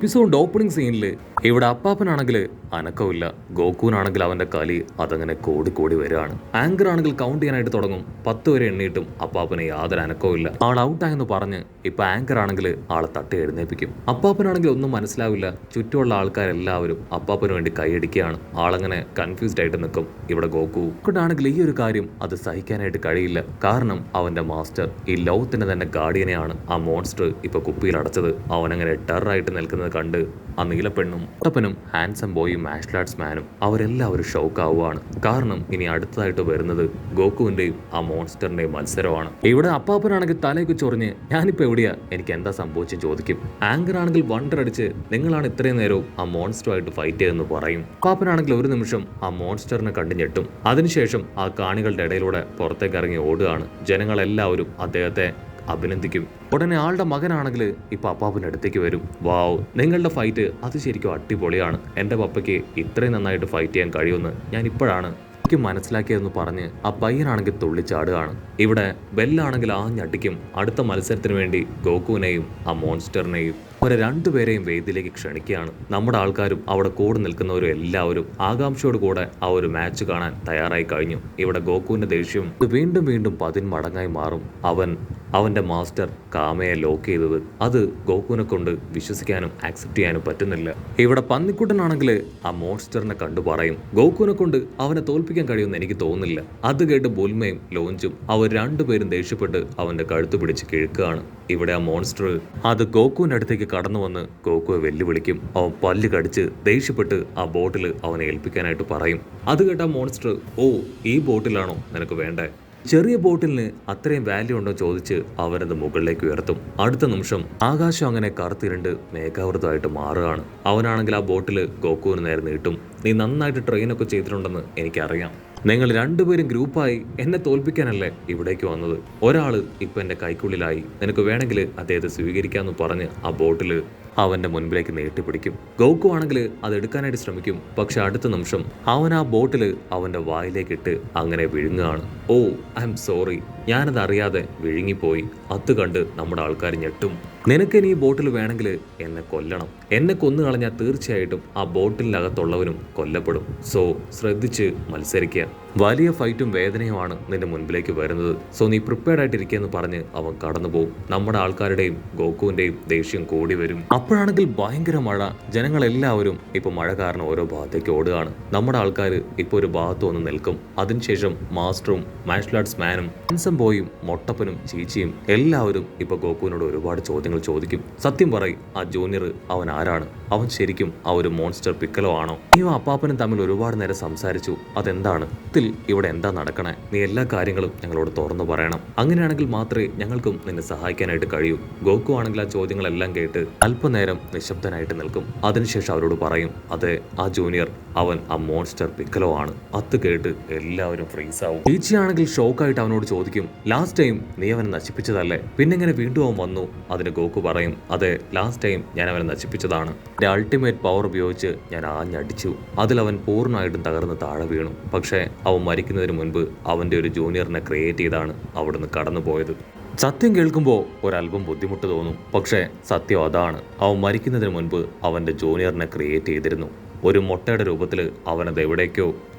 Episode opening സീനിൽ ഇവിടെ അപ്പാപ്പനാണെങ്കിൽ അനക്കമില്ല, ഗോകുവിനാണെങ്കിൽ അവന്റെ കലി അതങ്ങനെ കോടി കോടി വരികയാണ്. ആങ്കർ ആണെങ്കിൽ കൗണ്ട് ചെയ്യാനായിട്ട് തുടങ്ങും. 10 വരെ എണ്ണിയിട്ടും അപ്പാപ്പന് യാതൊരു അനക്കമില്ല. ആൾ ഔട്ടായെന്ന് പറഞ്ഞ് ഇപ്പൊ ആങ്കർ ആണെങ്കിൽ ആളെ തട്ടി എഴുന്നേപ്പിക്കും. അപ്പാപ്പനാണെങ്കിൽ ഒന്നും മനസ്സിലാവില്ല. ചുറ്റുമുള്ള ആൾക്കാരെല്ലാവരും അപ്പാപ്പന് വേണ്ടി കൈയടിക്കുകയാണ്. ആളങ്ങനെ കൺഫ്യൂസ്ഡ് ആയിട്ട് നിൽക്കും. ഇവിടെ ഗോകു ആണെങ്കിൽ ഈ ഒരു കാര്യം അത് സഹിക്കാനായിട്ട് കഴിയില്ല. കാരണം അവന്റെ മാസ്റ്റർ ഈ ലോകത്തിന്റെ തന്നെ ഗാർഡിയനെയാണ് ആ മോൺസ്റ്റർ ഇപ്പൊ കുപ്പിയിൽ അടച്ചത്. അവനങ്ങനെ ടെററായിട്ട് നിൽക്കുന്നത് കണ്ട് ആ നീലപ്പെണ്ണും ഒട്ടപ്പനും ഹാൻസം ബോയും മാർഷൽ ആർട്സ് മാനും അവരെല്ലാവരും ഷോക്ക് ആവുകയാണ്. കാരണം ഇനി അടുത്തതായിട്ട് വരുന്നത് ഗോകുവിന്റെയും ആ മോൺസ്റ്ററിന്റെയും മത്സരമാണ്. ഇവിടെ അപ്പാപ്പനാണെങ്കിൽ തലയൊക്കെ ചൊറിഞ്ഞ് ഞാനിപ്പോ എവിടെയാ, എനിക്ക് എന്താ സംഭവിച്ചെന്ന് ചോദിക്കും. ആങ്കർ ആണെങ്കിൽ വണ്ടർ അടിച്ച് നിങ്ങളാണ് ഇത്രയും നേരവും ആ മോൺസ്റ്ററുമായിട്ട് ഫൈറ്റ് ചെയ്തെന്ന് പറയും. അപ്പാപ്പനാണെങ്കിൽ ഒരു നിമിഷം ആ മോൺസ്റ്ററിനെ കണ്ടു ഞെട്ടും. അതിനുശേഷം ആ കാണികളുടെ ഇടയിലൂടെ പുറത്തേക്ക് ഇറങ്ങി ഓടുകയാണ്. ജനങ്ങളെല്ലാവരും അദ്ദേഹത്തെ അഭിനന്ദിക്കും. ഉടനെ ആളുടെ മകനാണെങ്കിൽ ഇപ്പൊ അപ്പാപ്പന്റെ അടുത്തേക്ക് വരും. വാവ്, നിങ്ങളുടെ ഫൈറ്റ് അത് ശരിക്കും അടിപൊളിയാണ്. എന്റെ പപ്പയ്ക്ക് ഇത്രയും നന്നായിട്ട് ഫൈറ്റ് ചെയ്യാൻ കഴിയുമെന്ന് ഞാൻ ഇപ്പോഴാണ് മനസ്സിലാക്കിയതെന്ന് പറഞ്ഞ് ആ പയ്യനാണെങ്കിൽ തുള്ളിച്ചാടുകയാണ്. ഇവിടെ ബെല്ലാണെങ്കിൽ ആഞ്ഞടിക്കും. അടുത്ത മത്സരത്തിന് വേണ്ടി ഗോകുവിനെയും ആ മോൺസ്റ്ററിനെയും അവരെ രണ്ടുപേരെയും വേദിയിലേക്ക് ക്ഷണിക്കുകയാണ്. നമ്മുടെ ആൾക്കാരും അവിടെ കൂടെ നിൽക്കുന്നവരും എല്ലാവരും ആകാംക്ഷയോട് കൂടെ ആ ഒരു മാച്ച് കാണാൻ തയ്യാറായി കഴിഞ്ഞു. ഇവിടെ ഗോകുവിന്റെ ദേഷ്യം വീണ്ടും വീണ്ടും 10 മടങ്ങായി മാറും. അവന്റെ മാസ്റ്റർ കാമയെ ലോക്ക് ചെയ്തത് അത് ഗോകുവിനെ കൊണ്ട് വിശ്വസിക്കാനും ആക്സെപ്റ്റ് ചെയ്യാനും പറ്റുന്നില്ല. ഇവിടെ പന്നിക്കുട്ടനാണെങ്കിൽ ആ മോൺസ്റ്ററിനെ കണ്ടു പറയും, ഗോകുവിനെ കൊണ്ട് അവനെ തോൽപ്പിക്കാൻ കഴിയുമെന്ന് എനിക്ക് തോന്നുന്നില്ല. അത് കേട്ട് ബുൽമയും ലോഞ്ചും അവർ രണ്ടുപേരും ദേഷ്യപ്പെട്ട് അവന്റെ കഴുത്ത് പിടിച്ച് കിഴക്കുകയാണ്. ഇവിടെ ആ മോൺസ്റ്റർ അത് ഗോകുവിന്റെ അടുത്തേക്ക് കടന്നു വന്ന് ഗോകുവെ വെല്ലുവിളിക്കും. അവൻ പല്ല് കടിച്ച് ദേഷ്യപ്പെട്ട് ആ ബോട്ടിൽ അവനെ ഏൽപ്പിക്കാനായിട്ട് പറയും. അത് കേട്ട ആ മോൺസ്റ്റർ, ഓ ഈ ബോട്ടിലാണോ നിനക്ക് വേണ്ടേ? ചെറിയ ബോട്ടിലിന് അത്രയും വാല്യൂ ഉണ്ടോ ചോദിച്ച് അവനത് മുകളിലേക്ക് ഉയർത്തും. അടുത്ത നിമിഷം ആകാശം അങ്ങനെ കറുത്തിരണ്ട് മേഘാവൃതമായിട്ട് മാറുകയാണ്. അവനാണെങ്കിൽ ആ ബോട്ടിൽ ഗോകുവിന് നേരെ നീട്ടും. നീ നന്നായിട്ട് ട്രെയിനൊക്കെ ചെയ്തിട്ടുണ്ടെന്ന് എനിക്കറിയാം. നിങ്ങൾ രണ്ടുപേരും ഗ്രൂപ്പായി എന്നെ തോൽപ്പിക്കാനല്ലേ ഇവിടേക്ക് വന്നത്. ഒരാള് ഇപ്പൊ എന്റെ കൈക്കുള്ളിലായി, നിനക്ക് വേണമെങ്കിൽ അദ്ദേഹത്തെ സ്വീകരിക്കാമെന്ന് പറഞ്ഞ് ആ ബോട്ടിൽ അവന്റെ മുൻപിലേക്ക് നീട്ടിപ്പിടിക്കും. ഗോകു ആണെങ്കിൽ അത് എടുക്കാനായിട്ട് ശ്രമിക്കും. പക്ഷെ അടുത്ത നിമിഷം അവൻ ആ ബോട്ടിൽ അവന്റെ വായിലേക്ക് ഇട്ട് അങ്ങനെ വിഴുങ്ങുകയാണ്. ഓ ഐ എം സോറി, ഞാനത് അറിയാതെ വിഴുങ്ങിപ്പോയി. അത് കണ്ട് നമ്മുടെ ആൾക്കാർ ഞെട്ടും. നിനക്ക് ഇനി ഈ ബോട്ടിൽ വേണമെങ്കിൽ എന്നെ കൊല്ലണം. എന്നെ കൊന്നു കളഞ്ഞാൽ തീർച്ചയായിട്ടും ആ ബോട്ടിലിനകത്തുള്ളവനും കൊല്ലപ്പെടും. സോ ശ്രദ്ധിച്ച് മത്സരിക്കുക. വലിയ ഫൈറ്റും വേദനയുമാണ് നിന്റെ മുൻപിലേക്ക് വരുന്നത്. സോ നീ പ്രിപ്പയർഡ് ആയിട്ടിരിക്കുകയെന്ന് പറഞ്ഞ് അവൻ കടന്നുപോകും. നമ്മുടെ ആൾക്കാരുടെയും ഗോകുവിന്റെയും ദേഷ്യം കൂടി വരും. അപ്പോഴാണെങ്കിൽ ഭയങ്കര മഴ. ജനങ്ങളെല്ലാവരും ഇപ്പൊ മഴ കാരണം ഓരോ ഭാഗത്തേക്ക് ഓടുകയാണ്. നമ്മുടെ ആൾക്കാർ ഇപ്പൊ ഒരു ഭാഗത്ത് വന്ന് നിൽക്കും. അതിനുശേഷം മാസ്റ്ററും മാർഷൽ ആർട്സ് മാനും ഹാൻസം ബോയും മൊട്ടപ്പനും ചീച്ചിയും എല്ലാവരും ഇപ്പൊ ഗോകുവിനോട് ഒരുപാട് ചോദ്യങ്ങൾ ചോദിക്കും. സത്യം പറയും, ആ ജൂനിയർ അവൻ ആരാണ്? അവൻ ശരിക്കും ആ ഒരു മോൺസ്റ്റർ പിക്കലോ ആണോ? നീയും അപ്പാപ്പനും തമ്മിൽ ഒരുപാട് നേരം സംസാരിച്ചു, അതെന്താണ്? ഇവിടെ എന്താ നടക്കണേ? നീ എല്ലാ കാര്യങ്ങളും ഞങ്ങളോട് തുറന്നു പറയണം. അങ്ങനെയാണെങ്കിൽ മാത്രമേ ഞങ്ങൾക്കും നിന്നെ സഹായിക്കാനായിട്ട് കഴിയൂ. ഗോകു ആണെങ്കിൽ ആ ചോദ്യങ്ങളെല്ലാം കേട്ട് അല്പനേരം നിശബ്ദനായിട്ട് നിൽക്കും. അതിനുശേഷം അവരോട് പറയും, അതെ ആ ജൂനിയർ അവൻ ആ മോൺസ്റ്റർ പിക്കലോ ആണ്. അത് കേട്ട് എല്ലാവരും ഫ്രീസ് ആവും. ടീച്ചിയാണെങ്കിൽ ഷോക്കായിട്ട് അവനോട് ചോദിക്കും, ലാസ്റ്റ് ടൈം നീ അവനെ നശിപ്പിച്ചതല്ലേ, പിന്നെങ്ങനെ വീണ്ടും അവൻ വന്നു? അതിന് ഗോകു പറയും, അതെ ലാസ്റ്റ് ടൈം ഞാൻ അവനെ നശിപ്പിച്ചതാണ്. എന്റെ അൾട്ടിമേറ്റ് പവർ ഉപയോഗിച്ച് ഞാൻ ആഞ്ഞടിച്ചു. അതിലവൻ പൂർണ്ണമായിട്ടും തകർന്ന് താഴെ വീണു. പക്ഷേ അവൻ മരിക്കുന്നതിന് മുൻപ് അവന്റെ ഒരു ജൂനിയറിനെ ക്രിയേറ്റ് ചെയ്താണ് അവിടുന്ന് കടന്നുപോയത്. സത്യം കേൾക്കുമ്പോൾ ഒരല്പം ബുദ്ധിമുട്ട് തോന്നും. പക്ഷേ സത്യം അതാണ്. അവൻ മരിക്കുന്നതിന് മുൻപ് അവന്റെ ജൂനിയറിനെ ക്രിയേറ്റ് ചെയ്തിരുന്നു. ഒരു മുട്ടയുടെ രൂപത്തിൽ അവനത് എവിടേക്കോ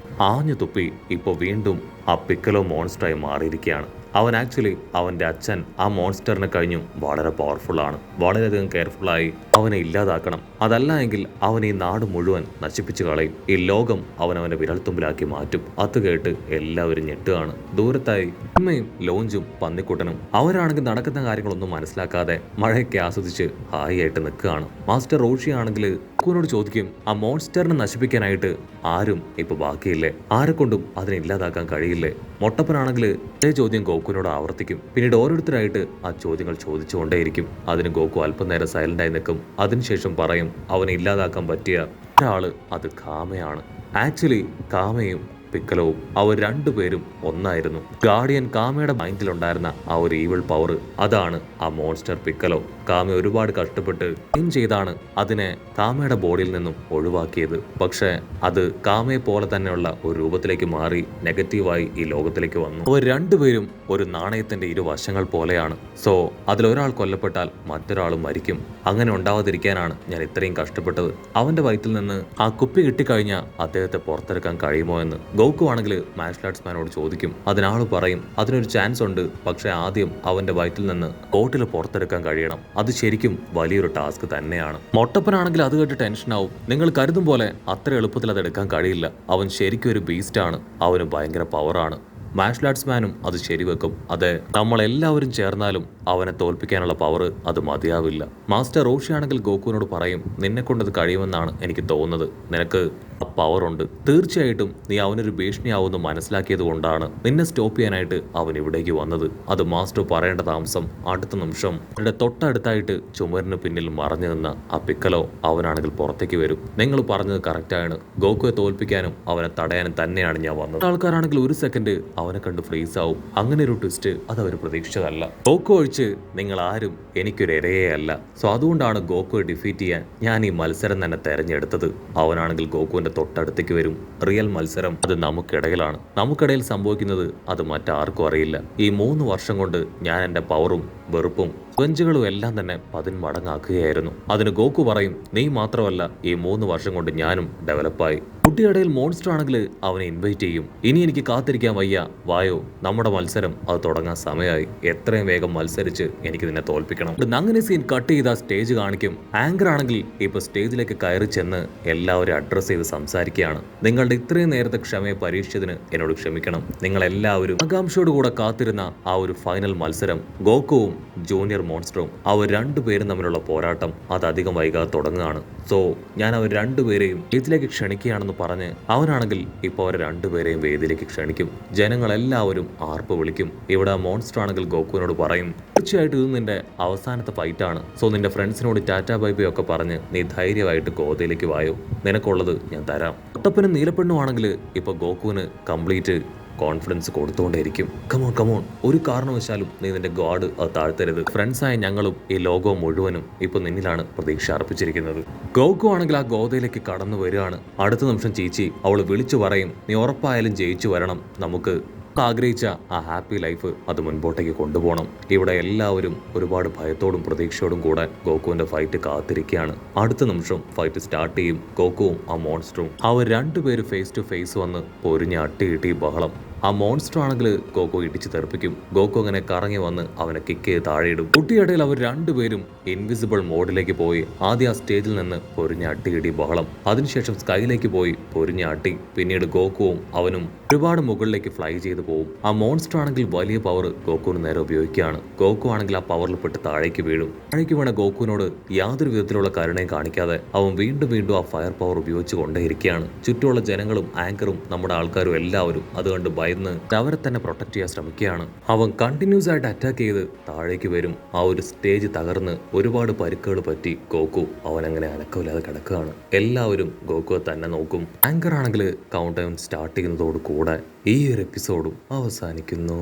ആഞ്ഞു തുപ്പി ഇപ്പോൾ വീണ്ടും ആ പിക്കലോ മോൺസ്റ്ററായി മാറിയിരിക്കുകയാണ്. അവൻ ആക്ച്വലി അവൻ്റെ അച്ഛൻ ആ മോൺസ്റ്ററിനെ കഴിഞ്ഞും വളരെ പവർഫുള്ളാണ്. വളരെയധികം കെയർഫുള്ളായി അവനെ ഇല്ലാതാക്കണം. അതല്ല എങ്കിൽ അവൻ ഈ നാട് മുഴുവൻ നശിപ്പിച്ചു കളയും. ഈ ലോകം അവനവൻ്റെ വിരൽത്തുമ്പിലാക്കി മാറ്റും. അത് കേട്ട് എല്ലാവരും ഞെട്ടുകയാണ്. ദൂരത്തായി അമ്മയും ലോഞ്ചും പന്നിക്കുട്ടനും അവരാണെങ്കിൽ നടക്കുന്ന കാര്യങ്ങളൊന്നും മനസ്സിലാക്കാതെ മഴയൊക്കെ ആസ്വദിച്ച് ഹായി ആയിട്ട് നിൽക്കുകയാണ്. മാസ്റ്റർ റോഷി ആണെങ്കിൽ ഗോകുവിനോട് ചോദിക്കും, ആ മോൺസ്റ്ററിനെ നശിപ്പിക്കാനായിട്ട് ആരും ഇപ്പൊ ബാക്കിയില്ലേ? ആരെക്കൊണ്ടും അതിനെ ഇല്ലാതാക്കാൻ കഴിയില്ലേ? മൊട്ടപ്പനാണെങ്കിൽ അതേ ചോദ്യം ഗോകുവിനോട് ആവർത്തിക്കും. പിന്നീട് ഓരോരുത്തരായിട്ട് ആ ചോദ്യങ്ങൾ ചോദിച്ചുകൊണ്ടേയിരിക്കും. അതിന് ഗോകു അല്പനേരം സൈലന്റായി നിൽക്കും. അതിനുശേഷം പറയും, അവനെ ഇല്ലാതാക്കാൻ പറ്റിയ ഒരാള് അത് കാമയാണ്. ആക്ച്വലി കാമയും പിക്കലോവും അവർ രണ്ടുപേരും ഒന്നായിരുന്നു. ഗാർഡിയൻ കാമയുടെ മൈൻഡിലുണ്ടായിരുന്ന ആ ഒരു ഈവിൾ പവർ, അതാണ് ആ മോൺസ്റ്റർ പിക്കലോ. കാമ ഒരുപാട് കഷ്ടപ്പെട്ട് ക്ലീൻ ചെയ്താണ് അതിനെ കാമയുടെ ബോഡിയിൽ നിന്നും ഒഴിവാക്കിയത്. പക്ഷെ അത് കാമയെ പോലെ തന്നെയുള്ള ഒരു രൂപത്തിലേക്ക് മാറി നെഗറ്റീവായി ഈ ലോകത്തിലേക്ക് വന്നു. അവർ രണ്ടുപേരും ഒരു നാണയത്തിന്റെ ഇരുവശങ്ങൾ പോലെയാണ്. സോ അതിലൊരാൾ കൊല്ലപ്പെട്ടാൽ മറ്റൊരാളും മരിക്കും. അങ്ങനെ ഉണ്ടാവാതിരിക്കാനാണ് ഞാൻ ഇത്രയും കഷ്ടപ്പെട്ടത്. അവന്റെ വയറ്റിൽ നിന്ന് ആ കുപ്പി കിട്ടിക്കഴിഞ്ഞാൽ അദ്ദേഹത്തെ പുറത്തെടുക്കാൻ കഴിയുമോ എന്ന് ഗോക്കു ആണെങ്കിൽ മാർഷൽ ആർട്സ് മാനോട് ചോദിക്കും. അതിനാൾ പറയും അതിനൊരു ചാൻസ് ഉണ്ട്, പക്ഷെ ആദ്യം അവന്റെ വയറ്റിൽ നിന്ന് കോട്ടിൽ പുറത്തെടുക്കാൻ കഴിയണം. അത് ശരിക്കും വലിയൊരു ടാസ്ക് തന്നെയാണ്. മൊട്ടപ്പനാണെങ്കിൽ അത് കേട്ട് ടെൻഷനാവും. നിങ്ങൾ കരുതും പോലെ അത്ര എളുപ്പത്തിൽ അത് എടുക്കാൻ കഴിയില്ല. അവൻ ശരിക്കും ഒരു ബീസ്റ്റാണ്. അവന് ഭയങ്കര പവറാണ്. മാർഷൽ ആർട്സ് മാനും അത് ശരിവെക്കും. അതെ, നമ്മളെല്ലാവരും ചേർന്നാലും അവനെ തോൽപ്പിക്കാനുള്ള പവർ അത് മതിയാവില്ല. മാസ്റ്റർ റോഷി ആണെങ്കിൽ ഗോകുവിനോട് പറയും, നിന്നെ കൊണ്ടത് കഴിയുമെന്നാണ് എനിക്ക് തോന്നുന്നത്. നിനക്ക് ആ പവർ ഉണ്ട്. തീർച്ചയായിട്ടും നീ അവനൊരു ഭീഷണിയാവുമെന്ന് മനസ്സിലാക്കിയത് കൊണ്ടാണ് നിന്നെ സ്റ്റോപ്പ് ചെയ്യാനായിട്ട് അവൻ ഇവിടേക്ക് വന്നത്. അത് മാസ്റ്റർ പറയേണ്ട താമസം അടുത്ത നിമിഷം അവരുടെ തൊട്ടടുത്തായിട്ട് ചുമരിന് പിന്നിൽ മറഞ്ഞു നിന്ന ആ പിക്കലോ അവനാണെങ്കിൽ പുറത്തേക്ക് വരും. നിങ്ങൾ പറഞ്ഞത് കറക്റ്റാണ്. ഗോകുയെ തോൽപ്പിക്കാനും അവനെ തടയാനും തന്നെയാണ് ഞാൻ വന്നത്. ആൾക്കാരാണെങ്കിൽ ഒരു സെക്കൻഡ് അവനെ കണ്ട് ഫ്രീസ് ആവും. അങ്ങനെ ഒരു ട്വിസ്റ്റ് അത് അവർ പ്രതീക്ഷിച്ചതല്ല. ഗോകു ഒഴിച്ച് നിങ്ങൾ ആരും എനിക്കൊരു ഇരയേ അല്ല. സോ അതുകൊണ്ടാണ് ഗോകുയെ ഡിഫീറ്റ് ചെയ്യാൻ ഞാൻ ഈ മത്സരം തന്നെ തെരഞ്ഞെടുത്തത്. അവനാണെങ്കിൽ ഗോകുവിന്റെ തൊട്ടടുത്തേക്ക് വരും. റിയൽ മത്സരം അത് നമുക്കിടയിലാണ്. നമുക്കിടയിൽ സംഭവിക്കുന്നത് അത് മറ്റാർക്കും അറിയില്ല. ഈ 3 വർഷം കൊണ്ട് ഞാൻ എൻ്റെ പവറും വെറുപ്പും ബെഞ്ചുകളും എല്ലാം തന്നെ 10 മടങ്ങാക്കുകയായിരുന്നു. അതിന് ഗോകു പറയും, നീ മാത്രമല്ല, ഈ 3 വർഷം കൊണ്ട് ഞാനും ഡെവലപ്പായി. കുട്ടിയിടയിൽ മോൺസ്റ്റർ ആണെങ്കിൽ അവനെ ഇൻവൈറ്റ് ചെയ്യും. ഇനി എനിക്ക് കാത്തിരിക്കാൻ വയ്യ, വായോ, നമ്മുടെ മത്സരം അത് തുടങ്ങാൻ സമയമായി. എത്രയും വേഗം മത്സരിച്ച് എനിക്ക് നിന്നെ തോൽപ്പിക്കണം. അങ്ങനെ സീൻ കട്ട് ചെയ്ത സ്റ്റേജ് കാണിക്കും. ആങ്കർ ആണെങ്കിൽ ഇപ്പൊ സ്റ്റേജിലേക്ക് കയറി ചെന്ന് എല്ലാവരും അഡ്രസ് ചെയ്ത് സംസാരിക്കുകയാണ്. നിങ്ങളുടെ ഇത്രയും നേരത്തെ ക്ഷമയെ പരീക്ഷിച്ചതിന് എന്നോട് ക്ഷമിക്കണം. നിങ്ങൾ എല്ലാവരും ആകാംക്ഷയോട് കൂടെ കാത്തിരുന്ന ആ ഒരു ഫൈനൽ മത്സരം ഗോകുവും ജൂനിയർ മോൺസ്റ്ററും അവർ രണ്ടുപേരും തമ്മിലുള്ള പോരാട്ടം അത് അധികം വൈകാതെ തുടങ്ങുകയാണ്. സോ ഞാൻ അവർ രണ്ടുപേരെയും ഇതിലേക്ക് ക്ഷണിക്കുകയാണെന്ന് പറഞ്ഞ് അവനാണെങ്കിൽ ഇപ്പോൾ അവർ രണ്ടുപേരെയും വേദിയിലേക്ക് ക്ഷണിക്കും. ജനങ്ങളെല്ലാവരും ആർപ്പ് വിളിക്കും. ഇവിടെ മോൺസ്റ്റർ ആണെങ്കിൽ ഗോകുവിനോട് പറയും, തീർച്ചയായിട്ടും ഇത് നിന്റെ അവസാനത്തെ ഫൈറ്റാണ്. സോ നിന്റെ ഫ്രണ്ട്സിനോട് ടാറ്റാ ബൈ ബൈ ഒക്കെ പറഞ്ഞ് നീ ധൈര്യമായിട്ട് ഗോതയിലേക്ക് വായോ. നിനക്കുള്ളത് ഞാൻ തരാം. ഒട്ടപ്പനും നീലപ്പെണ്ണും ആണെങ്കിൽ ഇപ്പൊ ഗോകുവിന് കംപ്ലീറ്റ് കോൺഫിഡൻസ് കൊടുത്തുകൊണ്ടേയിരിക്കും. കമോൺ, ഒരു കാരണവശാലും നീ നിന്റെ ഗോഡ് അത് താഴ്ത്തരുത്. ഫ്രണ്ട്സായ ഞങ്ങളും ഈ ലോകവും മുഴുവനും ഇപ്പൊ നിന്നിലാണ് പ്രതീക്ഷ അർപ്പിച്ചിരിക്കുന്നത്. ഗോകു ആണെങ്കിൽ ആ ഗോതയിലേക്ക് കടന്നു വരികയാണ്. അടുത്ത നിമിഷം ചീച്ചി അവള് വിളിച്ചു പറയും, നീ ഉറപ്പായാലും ജയിച്ചു വരണം. നമുക്ക് ആഗ്രഹിച്ച ആ ഹാപ്പി ലൈഫ് അത് മുൻപോട്ടേക്ക് കൊണ്ടുപോകണം. ഇവിടെ എല്ലാവരും ഒരുപാട് ഭയത്തോടും പ്രതീക്ഷയോടും കൂടെ ഗോകുവിന്റെ ഫൈറ്റ് കാത്തിരിക്കുകയാണ്. അടുത്ത നിമിഷം ഫൈറ്റ് സ്റ്റാർട്ട് ചെയ്യും. ഗോകുവും ആ മോൺസ്റ്ററും അവർ രണ്ടുപേര് ഫേസ് ടു ഫേസ് വന്ന് പൊരിഞ്ഞ് അട്ടിയിട്ടി ബഹളം. ആ മോൺസ്റ്റർ ആണെങ്കിൽ ഗോകു ഇടിച്ച് തെറിപ്പിക്കും. ഗോകു അങ്ങനെ കറങ്ങി വന്ന് അവനെ കിക്ക് ചെയ്ത് താഴെയിടും. കുട്ടിയിടയിൽ അവർ രണ്ടുപേരും ഇൻവിസിബിൾ മോഡിലേക്ക് പോയി ആദ്യം ആ സ്റ്റേജിൽ നിന്ന് പൊരിഞ്ഞ അട്ടിയിടി ബഹളം. അതിനുശേഷം സ്കൈയിലേക്ക് പോയി പൊരിഞ്ഞ അട്ടി. പിന്നീട് ഗോകുവും അവനും ഒരുപാട് മുകളിലേക്ക് ഫ്ലൈ ചെയ്ത് പോകും. ആ മോൺസ്റ്റർ ആണെങ്കിൽ വലിയ പവർ ഗോകുവിന് നേരെ ഉപയോഗിക്കുകയാണ്. ഗോകു ആണെങ്കിൽ ആ പവറിൽ പെട്ട് താഴേക്ക് വീഴും. താഴേക്ക് വീണ ഗോകുവിനോട് യാതൊരു വിധത്തിലുള്ള കരുണയും കാണിക്കാതെ അവൻ വീണ്ടും ആ ഫയർ പവർ ഉപയോഗിച്ച് കൊണ്ടേയിരിക്കുകയാണ്. ചുറ്റുമുള്ള ജനങ്ങളും ആങ്കറും നമ്മുടെ ആൾക്കാരും എല്ലാവരും അതുകൊണ്ട് ഭയന്ന് അവരെ തന്നെ പ്രൊട്ടക്ട് ചെയ്യാൻ ശ്രമിക്കുകയാണ്. അവൻ കണ്ടിന്യൂസ് ആയിട്ട് അറ്റാക്ക് ചെയ്ത് താഴേക്ക് വരും. ആ ഒരു സ്റ്റേജ് തകർന്ന് ഒരുപാട് പരിക്കുകൾ പറ്റി ഗോകു അവൻ അങ്ങനെ അനക്കമില്ലാതെ കിടക്കുകയാണ്. എല്ലാവരും ഗോകുവെ തന്നെ നോക്കും. ആങ്കർ ആണെങ്കിൽ കൗണ്ട് ഡൗൺ സ്റ്റാർട്ട് ചെയ്യുന്നതോട് കൂടെ ഈ ഒരു എപ്പിസോഡും അവസാനിക്കുന്നു.